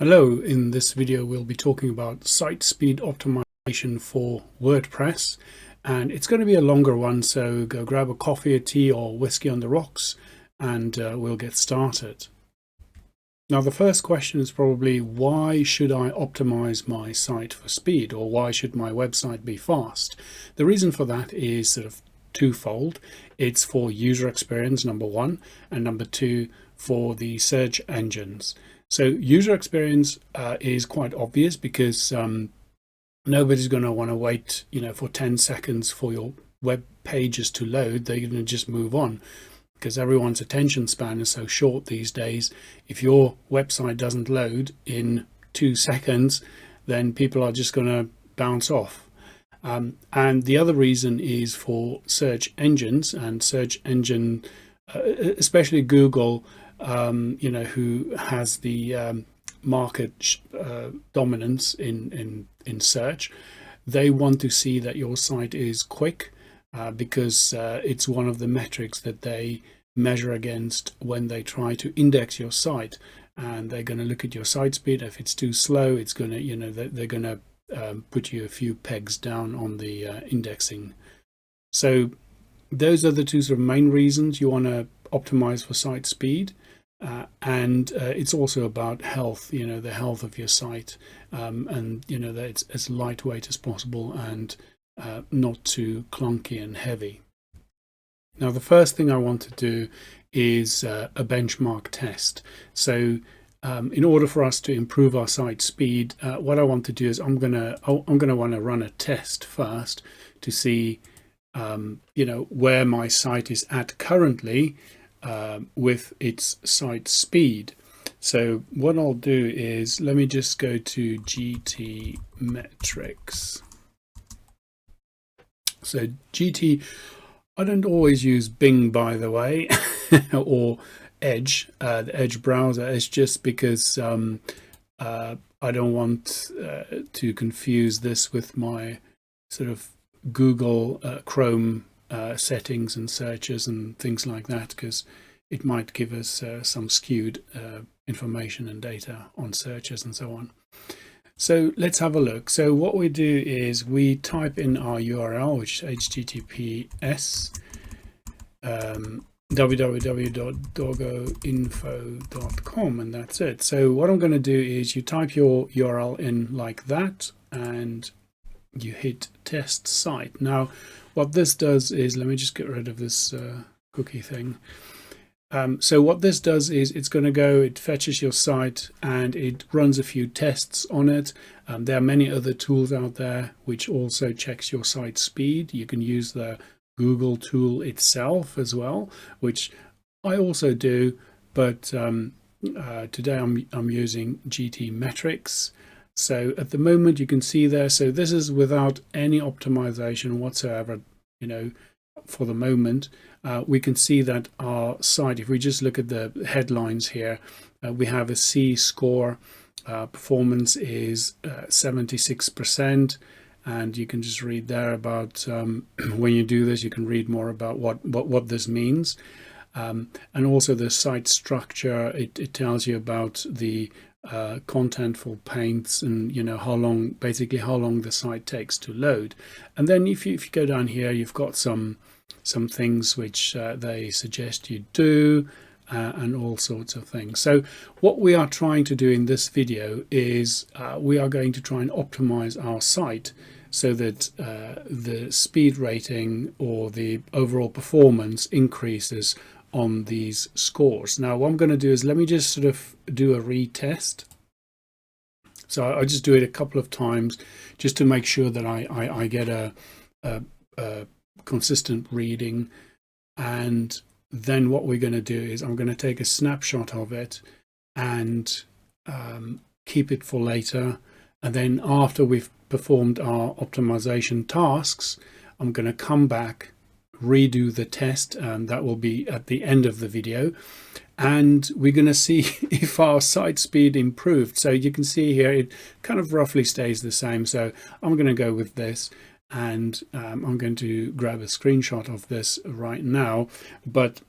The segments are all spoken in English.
Hello, in this video we'll be talking about site speed optimization for WordPress, and it's going to be a longer one, so go grab a coffee, a tea or whiskey on the rocks and we'll get started. Now the first question is probably, why should I optimize my site for speed, or why should my website be fast? The reason for that is sort of twofold. It's for user experience, number one, and number two, for the search engines. So user experience is quite obvious because nobody's going to want to wait, for 10 seconds for your web pages to load. They're going to just move on because everyone's attention span is so short these days. If your website doesn't load in 2 seconds, then people are just going to bounce off. And the other reason is for search engines, and search engine, especially Google, who has the market dominance in search. They want to see that your site is quick because it's one of the metrics that they measure against when they try to index your site, and they're going to look at your site speed. If it's too slow, it's going to, they're going to put you a few pegs down on the indexing. So those are the two sort of main reasons you want to optimize for site speed. And it's also about health, the health of your site, and that it's as lightweight as possible and not too clunky and heavy. Now the first thing I want to do is a benchmark test. So in order for us to improve our site speed, what I want to do is I'm gonna want to run a test first to see where my site is at currently with its site speed. So what I'll do is, let me just go to GT metrics. So GT, I don't always use Bing, by the way, or Edge, the Edge browser. It's just because I don't want to confuse this with my sort of Google Chrome settings and searches and things like that, because it might give us some skewed information and data on searches and so on. So let's have a look. So what we do is we type in our URL, which is https www.doggoinfo.com, and that's it. So what I'm going to do is you type your URL in like that and you hit test site. Now what this does is, let me just get rid of this cookie thing. So what this does is it's going to go, it fetches your site and it runs a few tests on it. There are many other tools out there which also checks your site speed. You can use the Google tool itself as well, which I also do, but today I'm using GT metrics. So at the moment you can see there, so this is without any optimization whatsoever, for the moment. We can see that our site, if we just look at the headlines here, we have a C score, performance is 76%, and you can just read there about when you do this, you can read more about what this means. And also the site structure, it tells you about the contentful paints and how long the site takes to load. And then if you go down here, you've got some things which they suggest you do, and all sorts of things. So what we are trying to do in this video is we are going to try and optimize our site so that the speed rating or the overall performance increases on these scores. Now what I'm going to do is, let me just sort of do a retest. So I just do it a couple of times just to make sure that I get a consistent reading. And then what we're going to do is I'm going to take a snapshot of it and keep it for later. And then after we've performed our optimization tasks, I'm going to come back, redo the test, and that will be at the end of the video, and we're going to see if our site speed improved. So you can see here it kind of roughly stays the same, so I'm going to go with this, and I'm going to grab a screenshot of this right now. But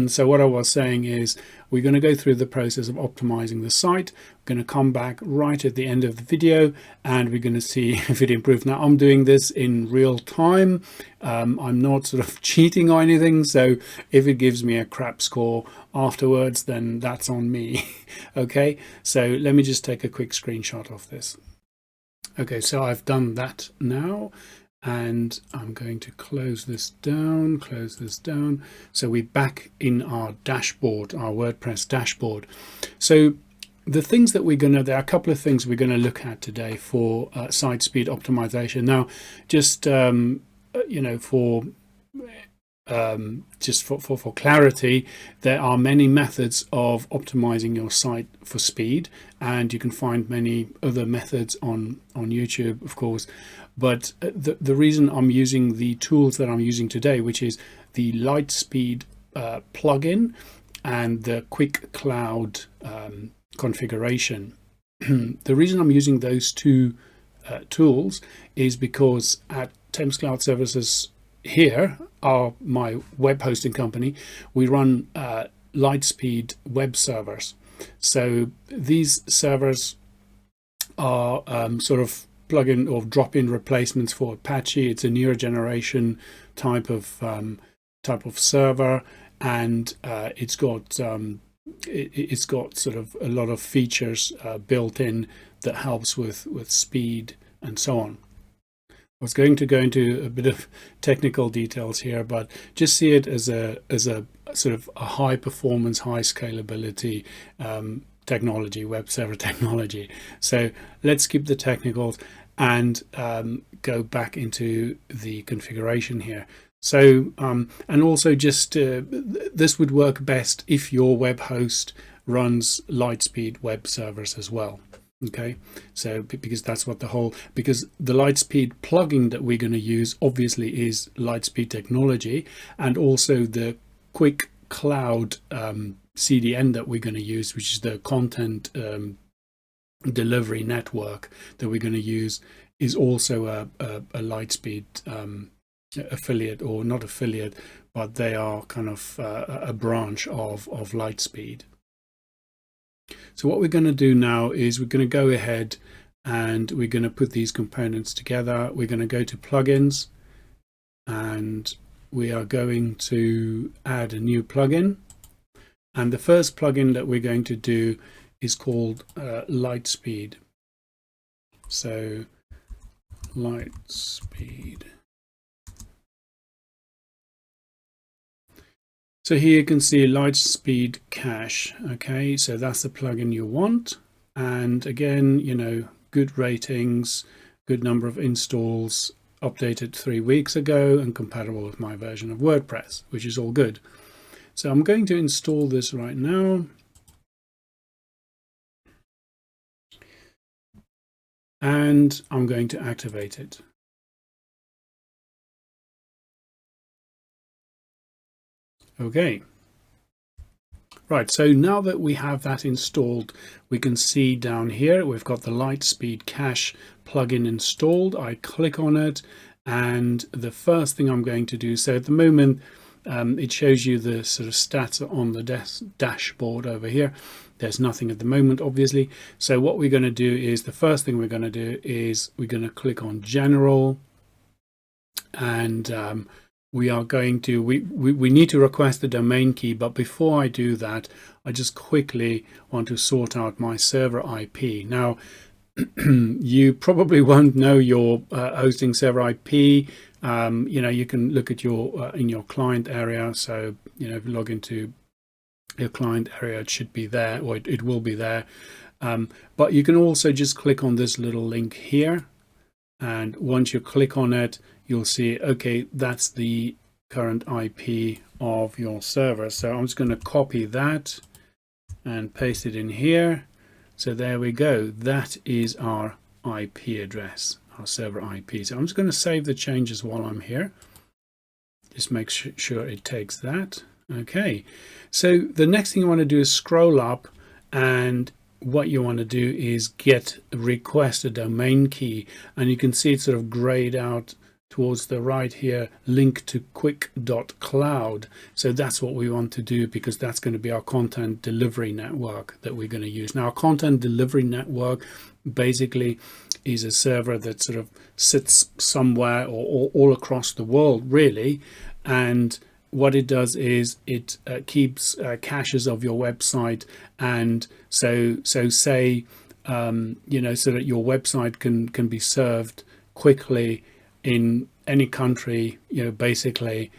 so what I was saying is we're going to go through the process of optimizing the site. We're going to come back right at the end of the video and we're going to see if it improved. Now I'm doing this in real time. I'm not sort of cheating or anything, so if it gives me a crap score afterwards, then that's on me. Okay, so let me just take a quick screenshot of this. Okay, so I've done that now, and I'm going to close this down, So we're back in our dashboard, our WordPress dashboard. So the things that there are a couple of things we're going to look at today for site speed optimization. Now, just, you know, for clarity, there are many methods of optimizing your site for speed, and you can find many other methods on YouTube, of course. But the reason I'm using the tools that I'm using today, which is the Litespeed plugin and the QUICcloud configuration, the reason I'm using those two tools is because at Thames Cloud Services here, my web hosting company, we run Litespeed web servers. So these servers are sort of plug-in or drop-in replacements for Apache. It's a newer generation type of server, and it's got sort of a lot of features built in that helps with speed and so on. I was going to go into a bit of technical details here, but just see it as a sort of a high performance, high scalability technology, web server technology. So let's skip the technicals and go back into the configuration here. So and also just this would work best if your web host runs Litespeed web servers as well. Okay, so because that's what because the Litespeed plugin that we're going to use obviously is Litespeed technology, and also the QUICcloud CDN that we're going to use, which is the content delivery network that we're going to use, is also a Litespeed affiliate, or not affiliate, but they are kind of a branch of Litespeed. So what we're going to do now is we're going to go ahead and we're going to put these components together. We're going to go to plugins and we are going to add a new plugin. And the first plugin that we're going to do is called Litespeed. So Litespeed. So here you can see Litespeed Cache. Okay, so that's the plugin you want. And again, you know, good ratings, good number of installs, updated 3 weeks ago and compatible with my version of WordPress, which is all good. So I'm going to install this right now. And I'm going to activate it. Okay. Right, so now that we have that installed, we can see down here we've got the Litespeed Cache plugin installed. I click on it, and the first thing I'm going to do, so at the moment it shows you the sort of stats on the dashboard over here. There's nothing at the moment, obviously. So what we're going to do is, the first thing we're going to do is we're going to click on General, and we are going to, we need to request the domain key, but before I do that, I just quickly want to sort out my server IP. Now, you probably won't know your hosting server IP. You know, you can look at your in your client area. So, you know, if you log into your client area, it should be there, or it will be there. But you can also just click on this little link here. And once you click on it, you'll see, okay, that's the current IP of your server. So I'm just going to copy that and paste it in here. So there we go. That is our IP address, our server IP. So I'm just going to save the changes while I'm here. Just make sure it takes that. Okay. So the next thing you want to do is scroll up, and what you want to do is request a domain key, and you can see it sort of grayed out towards the right here, link to QUICcloud. So that's what we want to do, because that's going to be our content delivery network that we're going to use. Now, our content delivery network basically is a server that sort of sits somewhere or all across the world, really. And what it does is it keeps caches of your website. And so say, you know, so that your website can be served quickly in any country, you know, basically.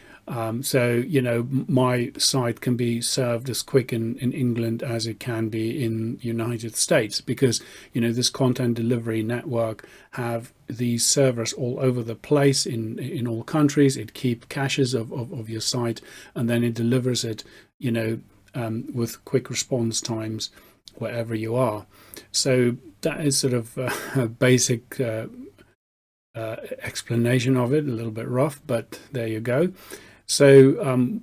So, you know, my site can be served as quick in England as it can be in the United States, because, you know, this content delivery network have these servers all over the place in all countries. It keeps caches of your site, and then it delivers it, you know, with quick response times wherever you are. So that is sort of a basic explanation of it, a little bit rough, but there you go. So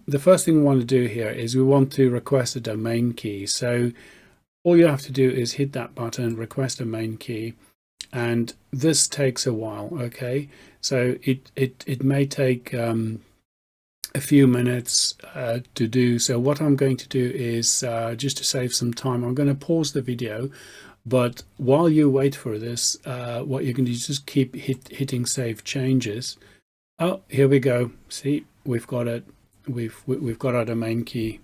the first thing we want to do here is we want to request a domain key. So all you have to do is hit that button, request domain key, and this takes a while. Okay, so it may take a few minutes to do. So what I'm going to do is just to save some time, I'm going to pause the video. But while you wait for this, what you can do is just keep hitting save changes. Oh, here we go. See, we've got it. We've got our domain key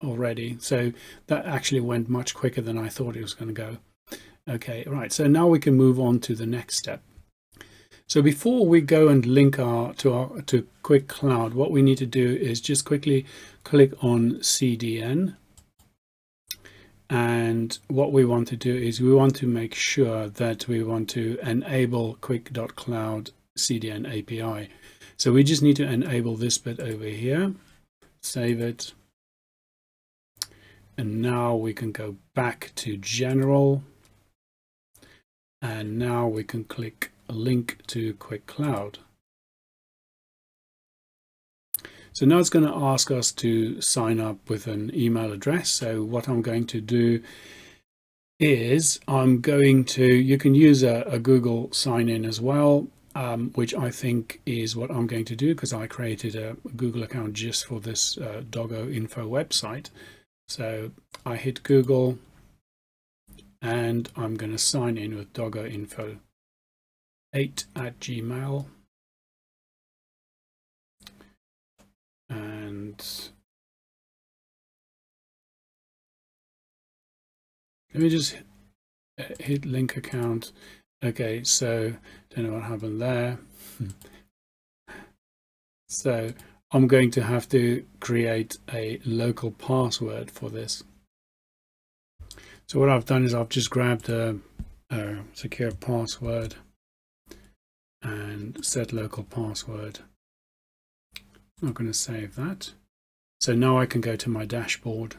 already. So that actually went much quicker than I thought it was going to go. Okay, right. So now we can move on to the next step. So before we go and link to QUICcloud, what we need to do is just quickly click on CDN. And what we want to do is we want to make sure that we want to enable quick.cloud CDN API. So we just need to enable this bit over here, save it. And now we can go back to general. And now we can click link to QUICcloud. So now it's going to ask us to sign up with an email address. So what I'm going to do is you can use a Google sign in as well, which I think is what I'm going to do, because I created a Google account just for this Doggo Info website. So I hit Google and I'm going to sign in with doggoinfo8@gmail. And let me just hit link account. Okay, so don't know what happened there. So I'm going to have to create a local password for this. So what I've done is I've just grabbed a secure password and set local password. I'm not going to save that. So now I can go to my dashboard.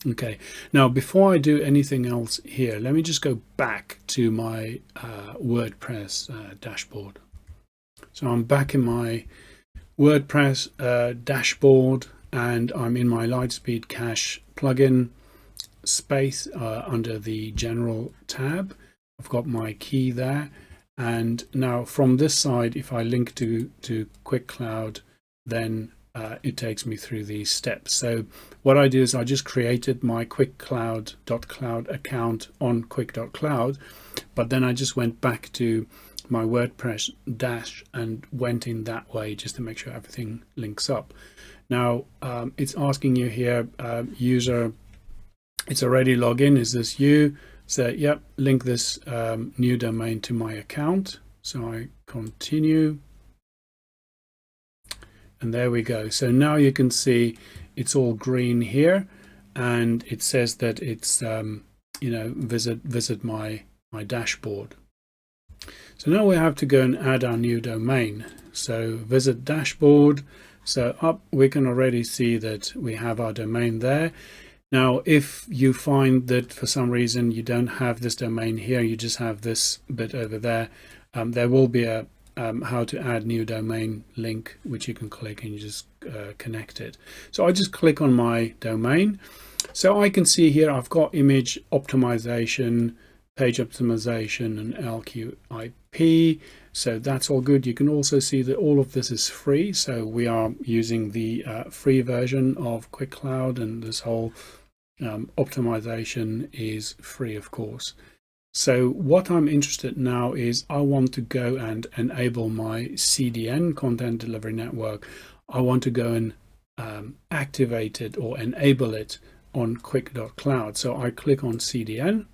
Okay, now before I do anything else here, let me just go back to my WordPress dashboard. So I'm back in my WordPress dashboard, and I'm in my Litespeed Cache plugin space under the general tab. I've got my key there. And now from this side, if I link to QUICcloud, then it takes me through these steps. So what I do is I just created my QUICcloud.cloud account on quick.cloud, but then I just went back to my WordPress dash and went in that way just to make sure everything links up. Now it's asking you here, user, it's already logged in. Is this you? So yep, link this new domain to my account. So I continue. And there we go. So now you can see it's all green here, and it says that it's you know, visit my dashboard. So now we have to go and add our new domain. So visit dashboard. So up we can already see that we have our domain there. Now, if you find that for some reason you don't have this domain here, you just have this bit over there, there will be a how to add new domain link, which you can click and you just connect it. So I just click on my domain. So I can see here I've got image optimization, page optimization, and LQIP. So that's all good. You can also see that all of this is free. So we are using the free version of QUICcloud, and this whole optimization is free, of course. So what I'm interested now is I want to go and enable my CDN, Content Delivery Network. I want to go and activate it or enable it on quick.cloud. So I click on CDN,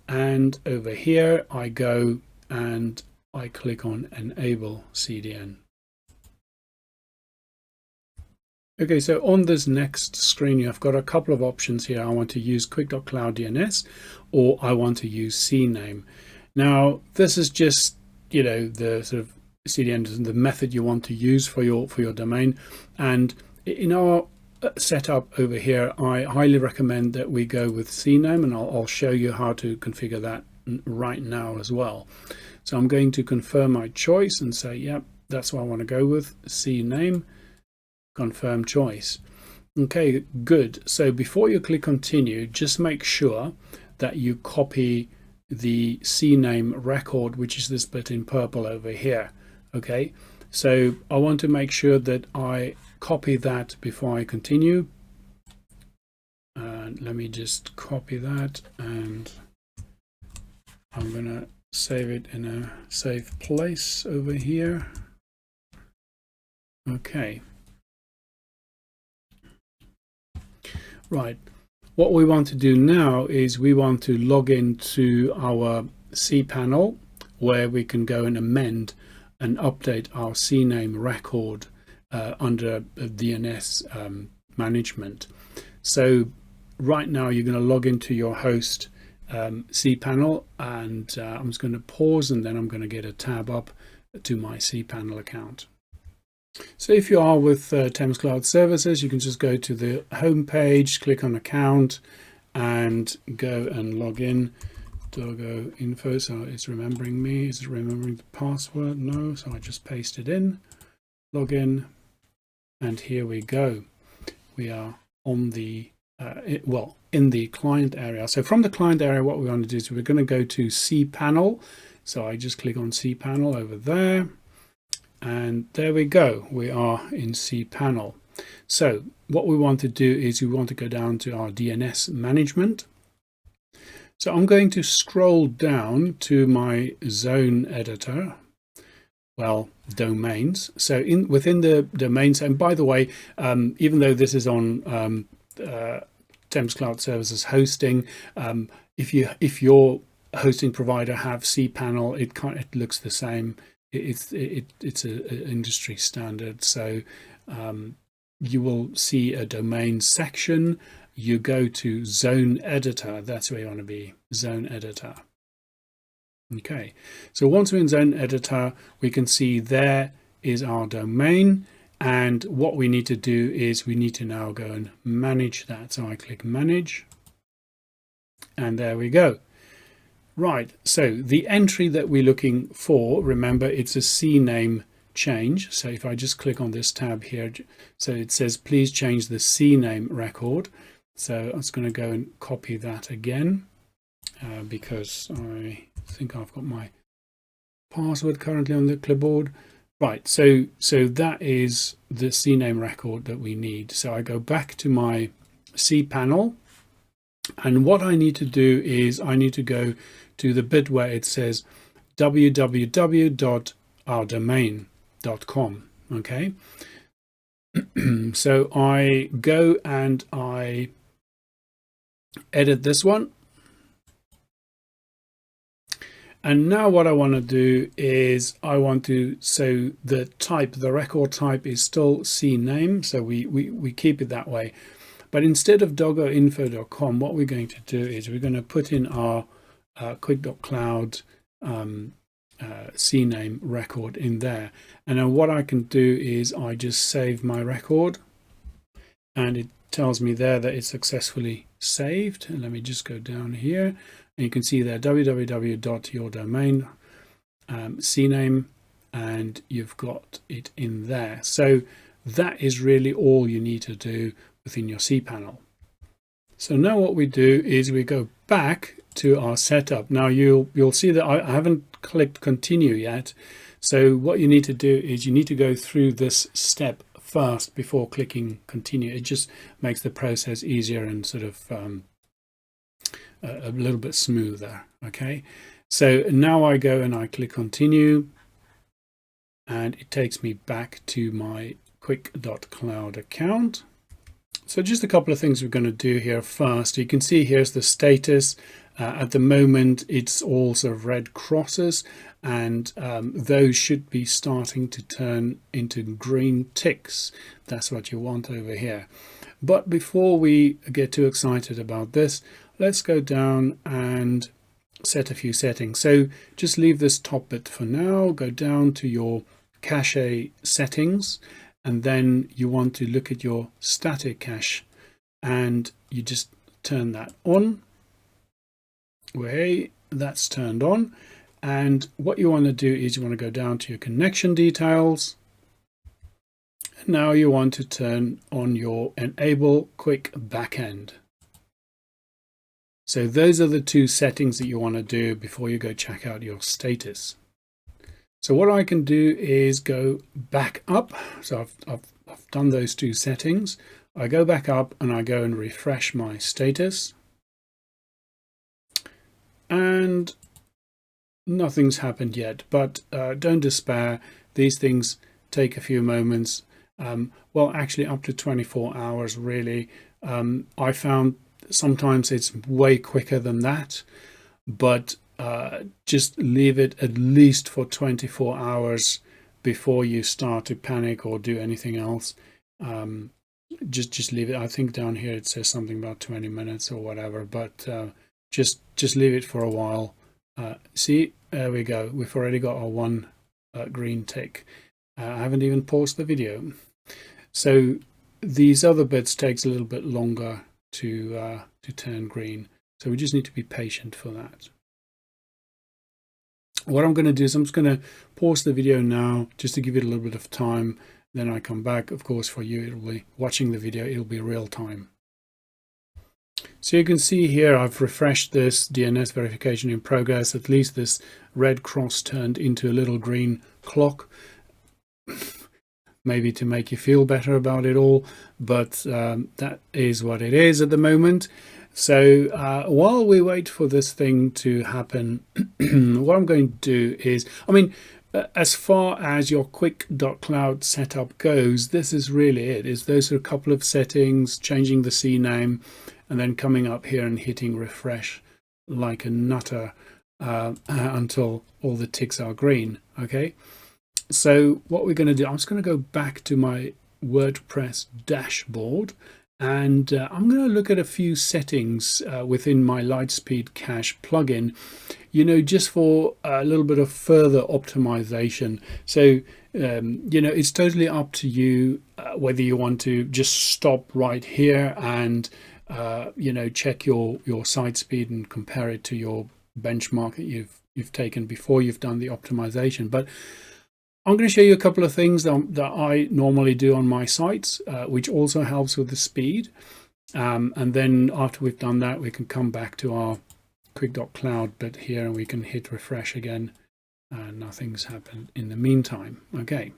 and over here I go and I click on enable CDN. Okay, so on this next screen, you've got a couple of options here. I want to use quick.cloud DNS, or I want to use Cname. Now, this is just, you know, the sort of CDN, the method you want to use for your domain. And in our setup over here, I highly recommend that we go with Cname, and I'll show you how to configure that right now as well. So I'm going to confirm my choice and say, yep, that's what I want to go with, Cname. Confirm choice. Okay, good. So before you click continue, just make sure that you copy the Cname record, which is this bit in purple over here. Okay, so I want to make sure that I copy that before I continue. And let me just copy that, and I'm gonna save it in a safe place over here. Okay. Right, what we want to do now is we want to log into our cPanel, where we can go and amend and update our Cname record under DNS management. So right now you're going to log into your host cPanel, and I'm just going to pause, and then I'm going to get a tab up to my cPanel account. So if you are with Thames Cloud Services, you can just go to the home page, click on account, and go and log in. Doggo info, so it's remembering me. Is it remembering the password? No, so I just paste it in, log in, and here we go. We are on the in the client area. So from the client area, what we want to do is we're going to go to cPanel. So I just click on cPanel over there. And there we go, we are in cPanel. So what we want to do is we want to go down to our DNS management. So I'm going to scroll down to my zone editor, well, domains. So within the domains, and by the way, even though this is on Thames Cloud Services hosting, if your hosting provider have cPanel, it looks the same. It's an industry standard. So you will see a domain section. You go to zone editor. That's where you want to be, zone editor. Okay, so once we're in zone editor, we can see there is our domain, and what we need to do is we need to now go and manage that. So I click manage, and there we go. Right, so the entry that we're looking for, remember, it's a Cname change. So if I just click on this tab here, so it says please change the Cname record. So I'm just going to go and copy that again because I think I've got my password currently on the clipboard. Right, so that is the Cname record that we need. So I go back to my cPanel, and what I need to do is I need to go to the bit where it says www.ourdomain.com. Okay, so I go and I edit this one, and now what I want to do is I want to, so the record type is still Cname, so we keep it that way. But instead of doggoinfo.com, what we're going to do is we're going to put in our quick.cloud Cname record in there. And then what I can do is I just save my record, and it tells me there that it's successfully saved. And let me just go down here, and you can see there www.yourdomain Cname, and you've got it in there. So that is really all you need to do within your cPanel. So now what we do is we go back to our setup. Now you'll see that I haven't clicked continue yet. So what you need to do is you need to go through this step first before clicking continue. It just makes the process easier and sort of a little bit smoother. Okay, so now I go and I click continue, and it takes me back to my QUICcloud account. So just a couple of things we're going to do here. First, you can see here's the status. At the moment, it's all sort of red crosses, and those should be starting to turn into green ticks. That's what you want over here. But before we get too excited about this, let's go down and set a few settings. So just leave this top bit for now, go down to your cache settings, and then you want to look at your static cache, and you just turn that on. Okay, that's turned on. And what you want to do is you want to go down to your connection details. And now you want to turn on your enable quick backend. So those are the two settings that you want to do before you go check out your status. So what I can do is go back up. So I've done those two settings. I go back up and I go and refresh my status. And nothing's happened yet, but don't despair. These things take a few moments. Well, actually up to 24 hours, really. I found sometimes it's way quicker than that, but just leave it at least for 24 hours before you start to panic or do anything else. Just leave it. I think down here it says something about 20 minutes or whatever, but just leave it for a while. See, there we go. We've already got our one green tick. I haven't even paused the video. So these other bits takes a little bit longer to turn green. So we just need to be patient for that. What I'm going to do is I'm just going to pause the video now just to give it a little bit of time. Then I come back. Of course, for you, it'll be watching the video. It'll be real time. So you can see here I've refreshed this DNS verification in progress. At least this red cross turned into a little green clock, maybe to make you feel better about it all, but that is what it is at the moment. So while we wait for this thing to happen, what I'm going to do is, I mean, as far as your QUICcloud setup goes, this is really it. Those are a couple of settings, changing the Cname, and then coming up here and hitting refresh like a nutter until all the ticks are green. Okay, so what we're going to do, I'm just going to go back to my WordPress dashboard, and I'm going to look at a few settings within my Litespeed cache plugin, you know, just for a little bit of further optimization. So you know, it's totally up to you whether you want to just stop right here and you know, check your site speed and compare it to your benchmark that you've taken before you've done the optimization. But I'm going to show you a couple of things that I normally do on my sites, which also helps with the speed. And then after we've done that, we can come back to our QUICcloud bit here, and we can hit refresh again. Nothing's happened in the meantime. Okay.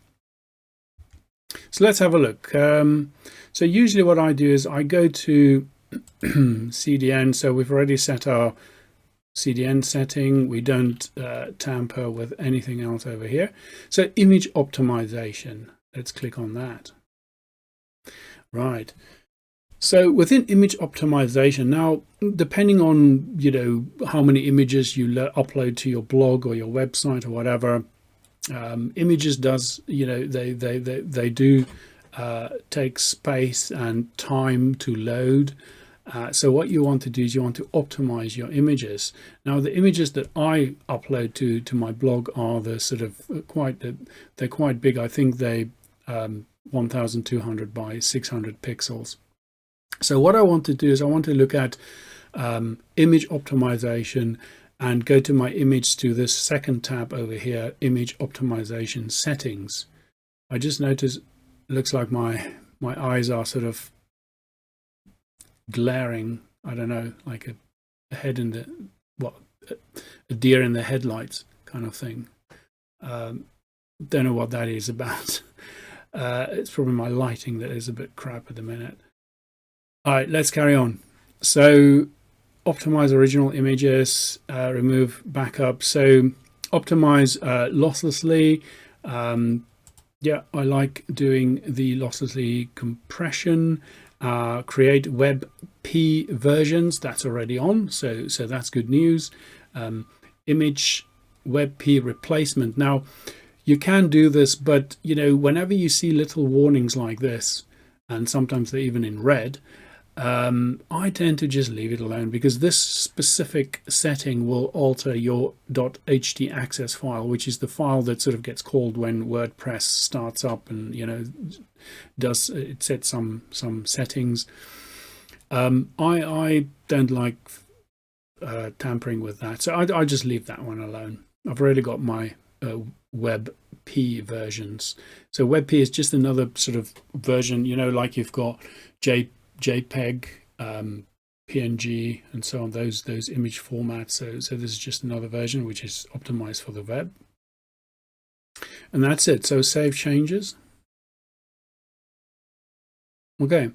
So let's have a look. So usually what I do is I go to CDN. So we've already set our CDN setting. We don't tamper with anything else over here. So image optimization, let's click on that. Right. So within image optimization, now depending on, you know, how many images you upload to your blog or your website or whatever, images does, you know, they do take space and time to load. So what you want to do is you want to optimize your images. Now the images that I upload to my blog are the sort of they're quite big. I think they 1200 by 600 pixels. So what I want to do is I want to look at image optimization and go to my image to this second tab over here, image optimization settings. I just noticed it looks like my eyes are sort of glaring. I don't know, like a head in the, what, a deer in the headlights, kind of thing. Don't know what that is about. It's probably my lighting that is a bit crap at the minute. All right, let's carry on. So optimize original images, remove backup. So optimize losslessly. Yeah, I like doing the losslessly compression. Create WebP versions, that's already on, so that's good news. Image WebP replacement. Now, you can do this, but you know, whenever you see little warnings like this, and sometimes they're even in red, I tend to just leave it alone, because this specific setting will alter your .htaccess file, which is the file that sort of gets called when WordPress starts up and, you know, does it set some settings. I don't like tampering with that, so I just leave that one alone. I've already got my WebP versions. So WebP is just another sort of version, you know, like you've got JPEG, PNG, and so on, those image formats. So this is just another version which is optimized for the web. And that's it. So save changes. Okay,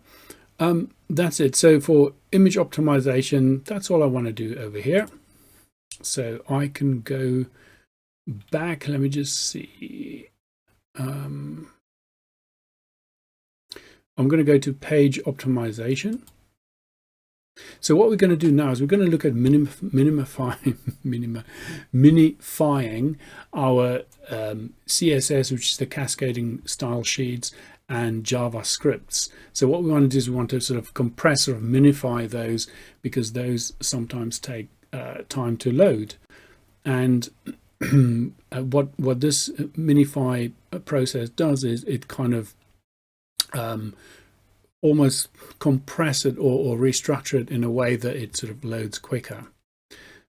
that's it. So for image optimization, that's all I want to do over here. So I can go back. Let me just see. I'm going to go to page optimization. So what we're going to do now is we're going to look at minifying our CSS, which is the cascading style sheets, and JavaScripts. So what we want to do is we want to sort of compress or minify those, because those sometimes take time to load. And what this minify process does is it kind of almost compress it or restructure it in a way that it sort of loads quicker.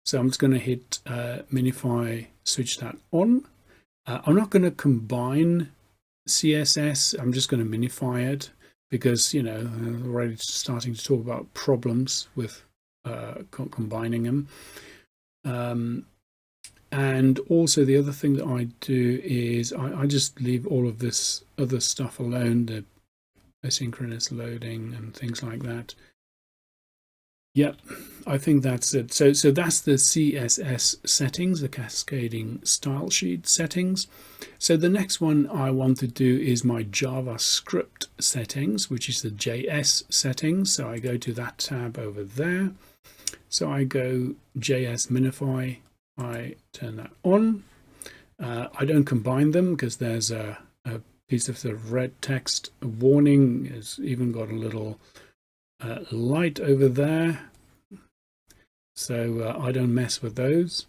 So I'm just going to hit minify, switch that on. I'm not going to combine CSS. I'm just going to minify it, because, you know, I'm already starting to talk about problems with combining them. And also the other thing that I do is I just leave all of this other stuff alone, the asynchronous loading and things like that. Yep, I think that's it. So that's the CSS settings, the cascading style sheet settings. So the next one I want to do is my JavaScript settings, which is the JS settings. So I go to that tab over there. So I go JS minify, I turn that on. I don't combine them because there's a piece of the red text warning. It's even got a little light over there, so I don't mess with those,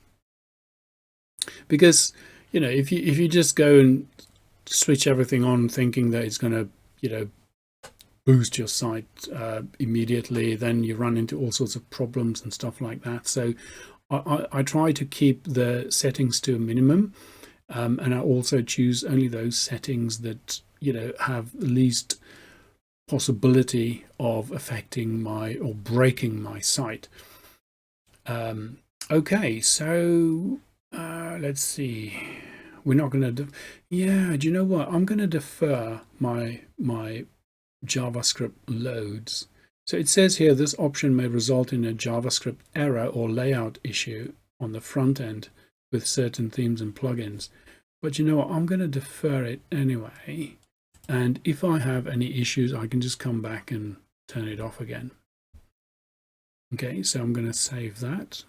because, you know, if you just go and switch everything on thinking that it's going to, you know, boost your site immediately, then you run into all sorts of problems and stuff like that. So I try to keep the settings to a minimum, and I also choose only those settings that, you know, have least possibility of affecting my or breaking my site. Okay, so let's see. We're not going to yeah, do you know what, I'm going to defer my JavaScript loads. So it says here, this option may result in a JavaScript error or layout issue on the front end with certain themes and plugins. But you know what, I'm going to defer it anyway. And if I have any issues, I can just come back and turn it off again. Okay, so I'm going to save that.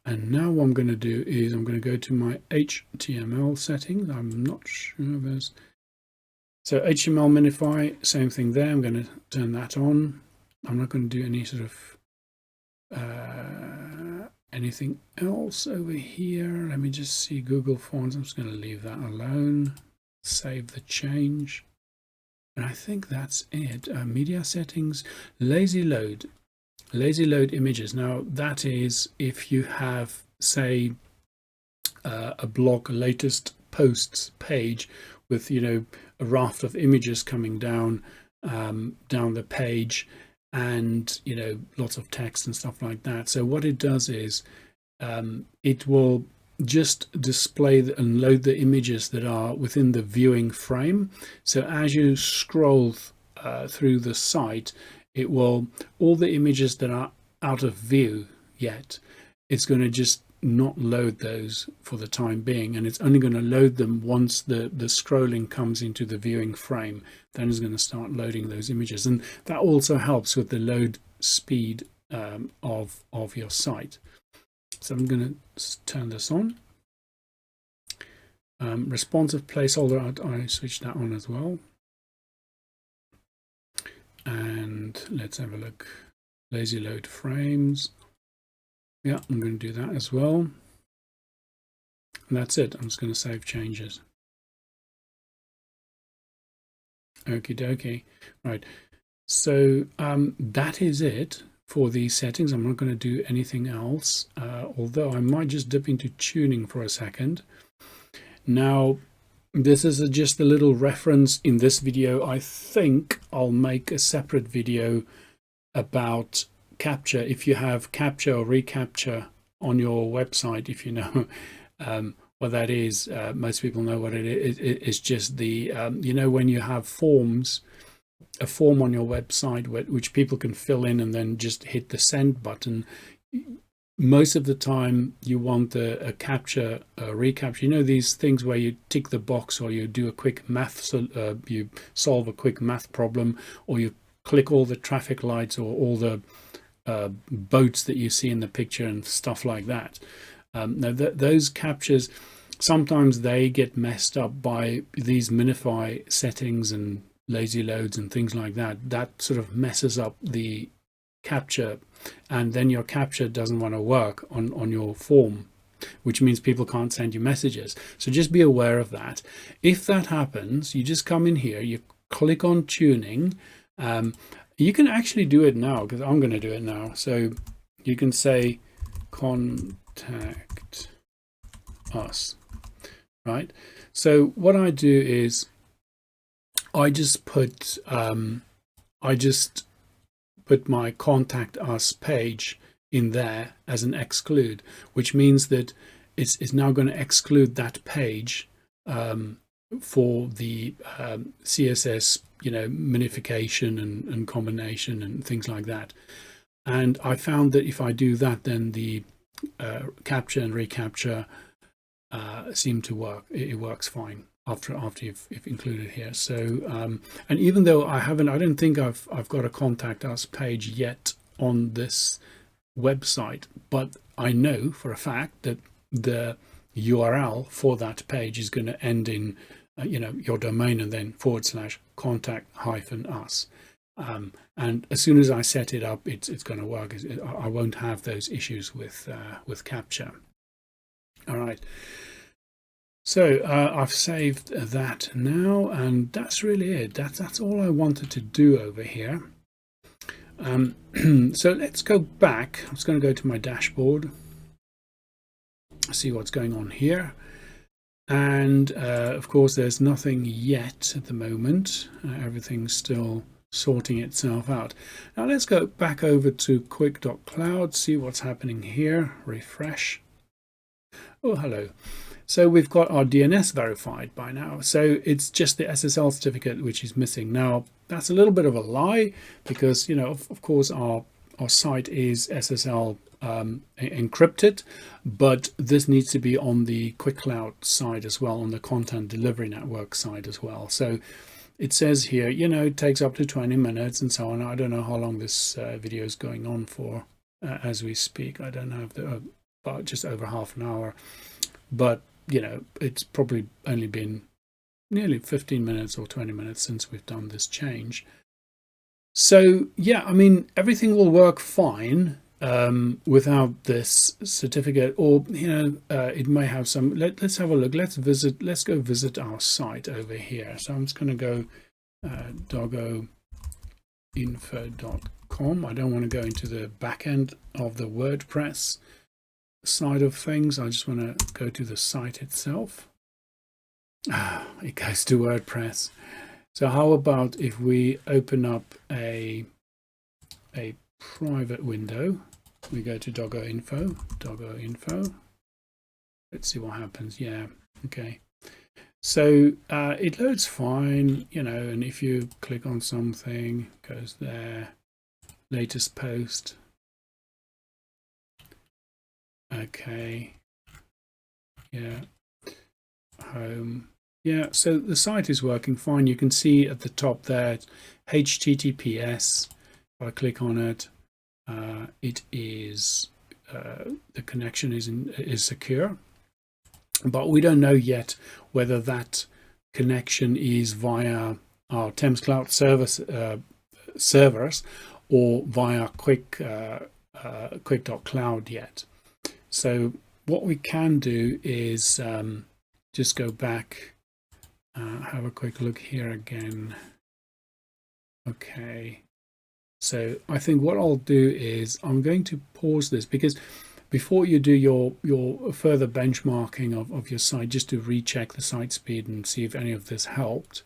And now what I'm going to do is I'm going to go to my HTML settings. I'm not sure there's... So HTML minify, same thing there. I'm going to turn that on. I'm not going to do any sort of anything else over here. Let me just see Google Fonts. I'm just going to leave that alone. Save the change. And I think that's it. Media settings, lazy load images. Now that is if you have, say, a blog latest posts page with, you know, a raft of images coming down the page, and, you know, lots of text and stuff like that. So what it does is it will just display and load the images that are within the viewing frame. So as you scroll through the site, it will, all the images that are out of view yet, it's going to just not load those for the time being, and it's only going to load them once the scrolling comes into the viewing frame. Then it's going to start loading those images, and that also helps with the load speed of your site. So I'm going to turn this on. Responsive placeholder, I switched that on as well. And let's have a look. Lazy load frames. Yeah, I'm going to do that as well. And that's it. I'm just going to save changes. Okie dokie. Right. So that is it for these settings. I'm not going to do anything else, although I might just dip into tuning for a second. Now, this is just a little reference in this video. I think I'll make a separate video about capture. If you have capture or recapture on your website, if you know what that is, most people know what it is. It's just the, you know, when you have forms, a form on your website which people can fill in and then just hit the send button. Most of the time you want a capture, a recapture, you know, these things where you tick the box or you do a quick math, so you solve a quick math problem, or you click all the traffic lights or all the boats that you see in the picture and stuff like that. Now those captures, sometimes they get messed up by these minify settings and lazy loads and things like that. That sort of messes up the capture, and then your capture doesn't want to work on your form, which means people can't send you messages. So just be aware of that. If that happens, you just come in here, you click on tuning. You can actually do it now, because I'm going to do it now. So you can say contact us, right? So what I do is I just put my contact us page in there as an exclude, which means that it's now going to exclude that page for the CSS, you know, minification and combination and things like that. And I found that if I do that, then the capture and recapture seem to work. It works fine after you've included here. So and even though I don't think I've got a contact us page yet on this website, but I know for a fact that the URL for that page is going to end in you know, your domain and then /contact-us. And as soon as I set it up, it's going to work. I won't have those issues with capture. All right. So I've saved that now, and that's really it. That's all I wanted to do over here. So let's go back. I'm just going to go to my dashboard, see what's going on here. And of course, there's nothing yet at the moment. Everything's still sorting itself out. Now let's go back over to QUICcloud, see what's happening here. Refresh. Oh, hello. So we've got our DNS verified by now. So it's just the Ssl certificate which is missing. Now that's a little bit of a lie, because, you know, of course our site is SSL encrypted, but this needs to be on the QUICcloud side as well, on the content delivery network side as well. So it says here, you know, it takes up to 20 minutes and so on. I don't know how long this video is going on for as we speak. I don't know, about just over half an hour, but you know, it's probably only been nearly 15 minutes or 20 minutes since we've done this change. So yeah, I mean, everything will work fine without this certificate, or, you know, it may have some. Let's have a look. Let's go visit our site over here. So I'm just going to go doggoinfo.com. I don't want to go into the back end of the WordPress side of things. I just want to go to the site itself. It goes to WordPress. So how about if we open up a private window, we go to doggo info. Let's see what happens. Yeah, okay. So it loads fine, you know, and if you click on something, it goes there, latest post. Okay, yeah, home. Yeah, so the site is working fine. You can see at the top there, HTTPS. If I click on it, it is the connection is secure, but we don't know yet whether that connection is via our Thames Cloud servers or via QUICcloud yet. So what we can do is just go back, have a quick look here again. Okay, so I think what I'll do is I'm going to pause this, because before you do your further benchmarking of your site, just to recheck the site speed and see if any of this helped,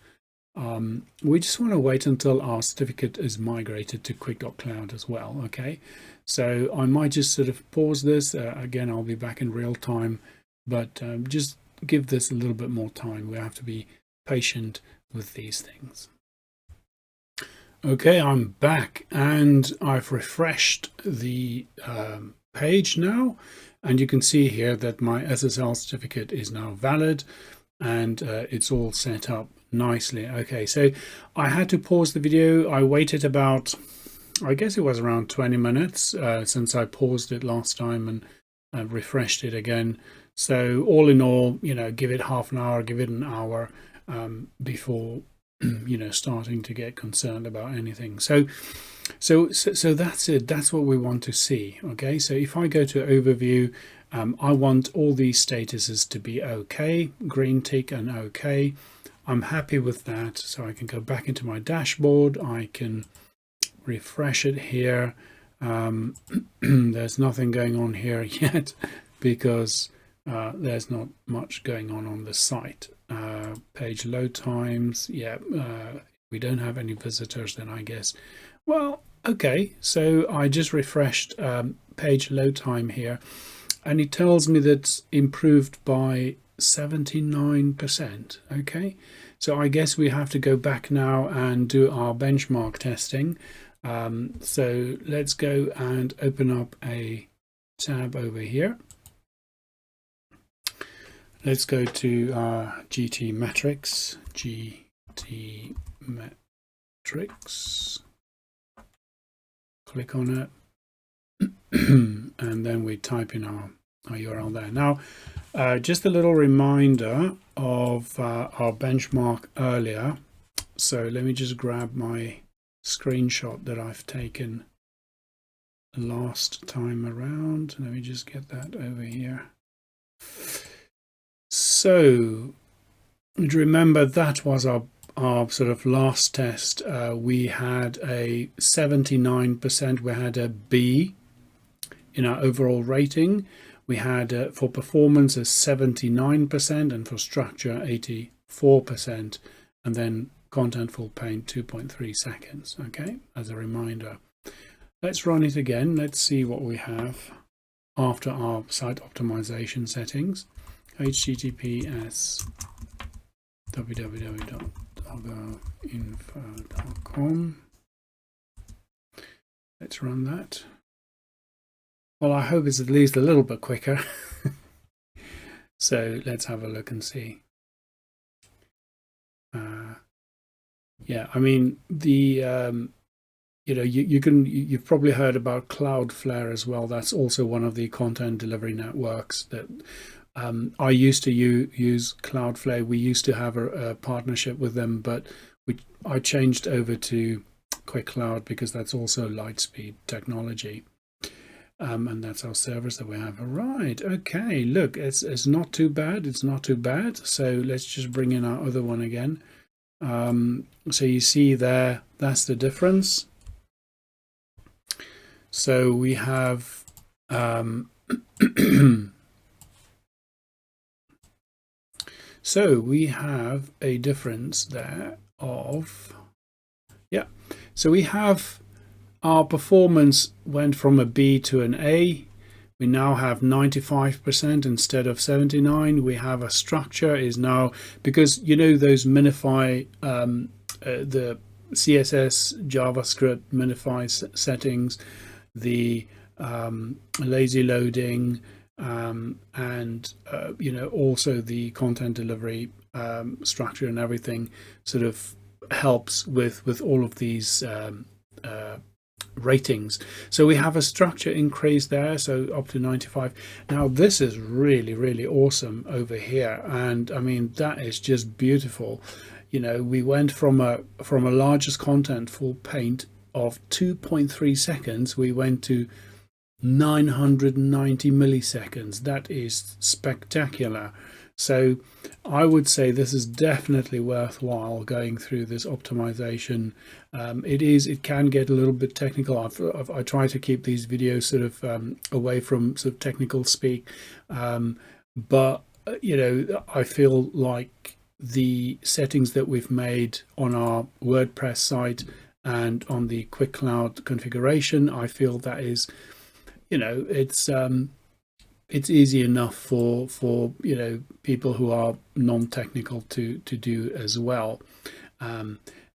we just want to wait until our certificate is migrated to QUICcloud as well. Okay, so I might just sort of pause this. Again, I'll be back in real time, but just give this a little bit more time. We have to be patient with these things. Okay, I'm back and I've refreshed the page now, and you can see here that my Ssl certificate is now valid and it's all set up nicely. Okay, so I had to pause the video. I waited about, I guess it was around 20 minutes since I paused it last time and refreshed it again. So all in all, you know, give it half an hour, give it an hour before you know, starting to get concerned about anything. So that's it. That's what we want to see. Okay, so if I go to overview, I want all these statuses to be okay, green tick and okay. I'm happy with that, so I can go back into my dashboard. I can refresh it here. There's nothing going on here yet because there's not much going on the site. Page load times, yeah, we don't have any visitors, then I guess, well, okay, so I just refreshed page load time here, and it tells me that's improved by 79%. Okay, so I guess we have to go back now and do our benchmark testing. So let's go and open up a tab over here. Let's go to GT Metrics, click on it, and then we type in our URL there. Now, just a little reminder of our benchmark earlier. So let me just grab my screenshot that I've taken last time around. Let me just get that over here. So remember, that was our sort of last test. We had a 79%, we had a B in our overall rating. We had for performance a 79% and for structure 84%, and then contentful paint 2.3 seconds. Okay, as a reminder. Let's run it again. Let's see what we have after our site optimization settings. HTTPS www.doggoinfo.com. Let's run that. Well, I hope it's at least a little bit quicker. So let's have a look and see. Yeah, I mean, the you know, you've probably heard about Cloudflare as well. That's also one of the content delivery networks that I used to use Cloudflare. We used to have a partnership with them, but I changed over to QUICcloud because that's also Litespeed technology. And that's our servers that we have. Right, okay, look, it's not too bad. It's not too bad. So let's just bring in our other one again. So you see there, that's the difference. So we have so we have a difference there of, yeah, so we have our performance went from a B to an A. We now have 95% instead of 79. We have a structure is now, because you know those minify, the CSS, JavaScript minify settings, the lazy loading, and you know, also the content delivery structure and everything sort of helps with all of these ratings. So we have a structure increase there, so up to 95. Now this is really awesome over here, and I mean that is just beautiful. You know, we went from a largest content full paint of 2.3 seconds, we went to 990 milliseconds. That is spectacular. So I would say this is definitely worthwhile going through this optimization. It can get a little bit technical. I try to keep these videos sort of away from sort of technical speak, but you know, I feel like the settings that we've made on our WordPress site and on the QUICcloud configuration, I feel that is, you know, it's easy enough for you know, people who are non-technical to do as well.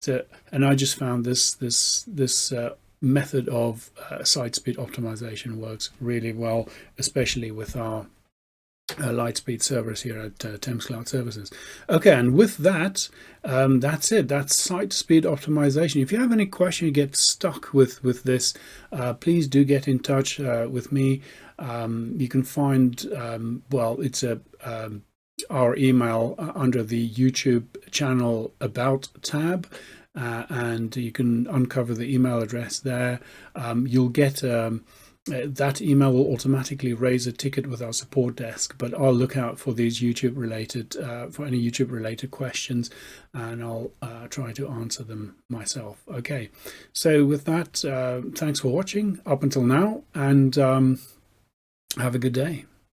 So, and I just found this method of site speed optimization works really well, especially with our Litespeed servers here at Thames Cloud Services. Okay, and with that, that's it. That's site speed optimization. If you have any question, you get stuck with this, please do get in touch with me. You can find, well, it's our email under the YouTube channel About tab, and you can uncover the email address there. You'll get that email will automatically raise a ticket with our support desk, but I'll look out for these YouTube related, for any YouTube related questions, and I'll try to answer them myself. Okay, so with that, thanks for watching up until now, and have a good day.